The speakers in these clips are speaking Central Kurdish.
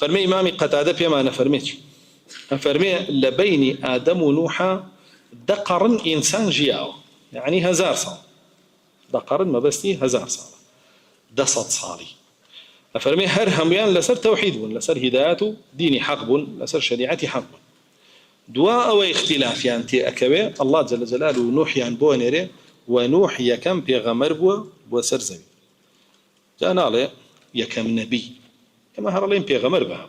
فرمي إمامي قتادة بما أنا فرميت فرمي لبين آدم ونوح دقرن إنسان جياو يعني 1000 سال دقرن ما بستي 1000 سال دصت صالي أفرمي هر هميان لسر توحيد بون لسر هدايته ديني حق بون لسر شريعتي حق بون دواء أو اختلاف يعني تي أكوي الله جل جلاله نوح يعني بونيري ونوح يكم بيغمر بو سر زمين جاءنا عليه يكم نبي كما هرلين بيغمر بها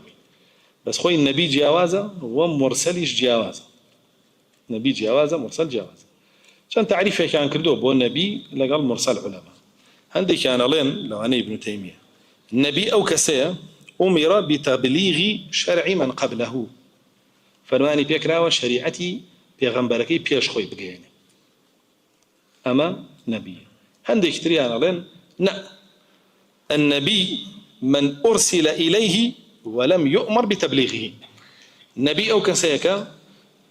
بس خوي النبي جوازه ومرسلش جوازه نبي جوازه مرسل جوازه عشان تعريفه كان كردو بو نبي لقال مرسل علماء عندي كان لين لو أنا ابن تيمية النبي أو كسيه أمر بتبليغ شرع من قبله فرماني بيكراوة شريعتي بيغمبركي بيش خوي بقيني أما نبي عندك تريان لين لا النبي من أرسل إليه ولم يؤمر بتبليغه نبي أو كسيك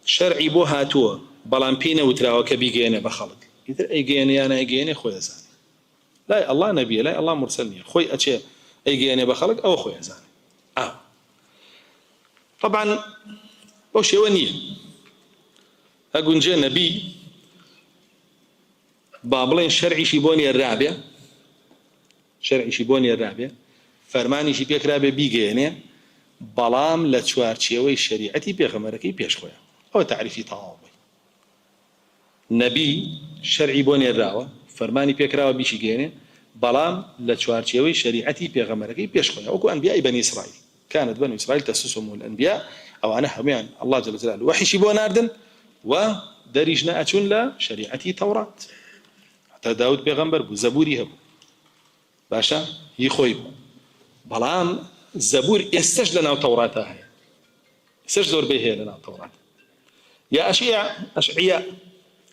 شرعي بو هاتوا بلان بينا وتراوة كبيجينا بخلق يتر أي جيني أنا أي جيني خويا زاني لا الله نبي لا الله مرسلني خوي أشياء أي جيني بخلق أو خويا زاني طبعا وش يونيه أقول جاء نبي بابلين شرعي شيبوني الرابع شرعي شيبوني الرابع فرماني شي بيك رابع بيجيني بلام لتشوارتشيوي شريعتي بيغمركي بيش خويا أو تعريفي طاوي نبي شرعي بوني الراوة فرماني بيك راوة بيشي جيني بلام لتشوارتشيوي شريعتي بيغمركي بيش خويا وكو أنبياء بني إسرائيل كانت بني إسرائيل تسسهم الأنبياء أو أنا هميان الله جل جلاله وحي شيبون أردن ودرجنا أتون لا شريعتي توراة حتى داود بيغمبر بو زبوري هبو باشا يخوي بلام زبور يستجد لنا توراة هاي يستجدور به لنا توراة يا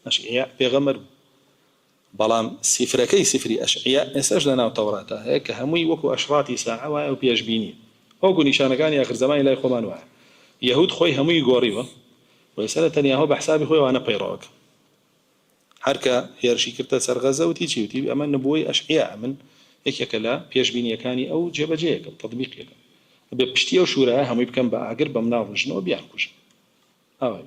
أشعياء بيغمر بلام سفركي سفري أشعياء يستجد لنا توراة هيك همي وكو أشراتي ساعة وأو بيجبيني أو نشانة كان آخر زمان لا يخوان واحد يهود خوي همي قريبة ويسأل ياهو بحسابي خوي وأنا بيراك حركة هيرشي كرتا سرغزة وتيجي وتي أما نبوي أشعياء من هيك كلا بيجبيني كاني أو جيب جيك تطبيق لك بيشتي أو شورا همي بكم بأجر بمناظر جنو بيعنكوش هاي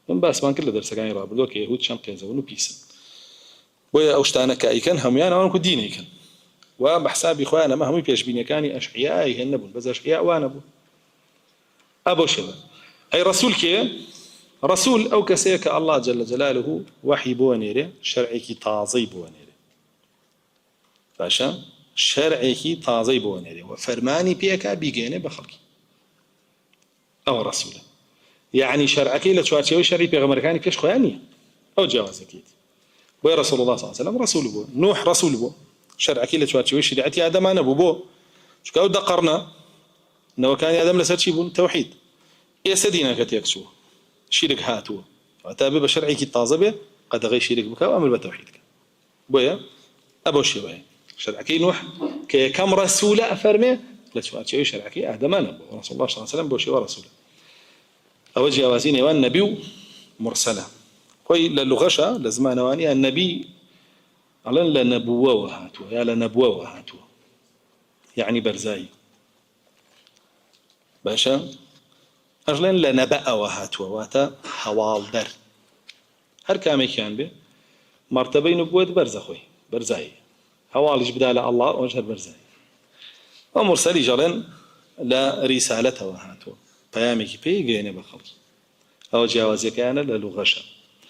من بس ما كل درس كان يراب لوك يهود شام كذا ونبيسن ويا أوشتانا كأيكن هم يعني أنا كديني كن وبحسابي إخوانا ما هم بيجبيني كاني أشعياء يهنبون بس أشعياء وأنا أبو شباب أي رسول كي رسول أو كسيك الله جل جلاله وحي بونيري شرعك تعظي بونيري باشا شرعك تعظي بونيري وفرماني بيك بيجيني بخلقي أو رسوله يعني شرعك لا تشوارشي شرعي بيغمر كاني فيش خواني أو جواز أكيد ويا رسول الله صلى الله عليه وسلم رسول بو نوح رسول بو شرعك لا تشوارشي شريعتي آدم أنا بو شو كاو دقرنا إنه كان آدم لسرشي بون توحيد يا سدينا كتيكسو شرك هاتو وتابع شرعك الطازبة قد غير شرك بك وأمر بتوحيدك بويا أبو شيء شرعك نوح كم رسول أفرمه لا تشوارشي شرعك آدم أنا بو رسول الله صلى الله عليه وسلم بو شيء ورسوله أوجه وازيني والنبي مرسلة قوي للغشة لزمان واني النبي على لنبوة وهاتوا يا لنبوة وهاتوا يعني برزاي باشا أجلن لنبأ وهاتوا واتا حوال در هر كامي كان به مرتبة نبوة برز خوي برزاي حوالج بدال الله وجه برزاي ومرسلي جلن لا رسالة وهاتوا بيامك بيجيني بخلص أو جوازي كان للغشة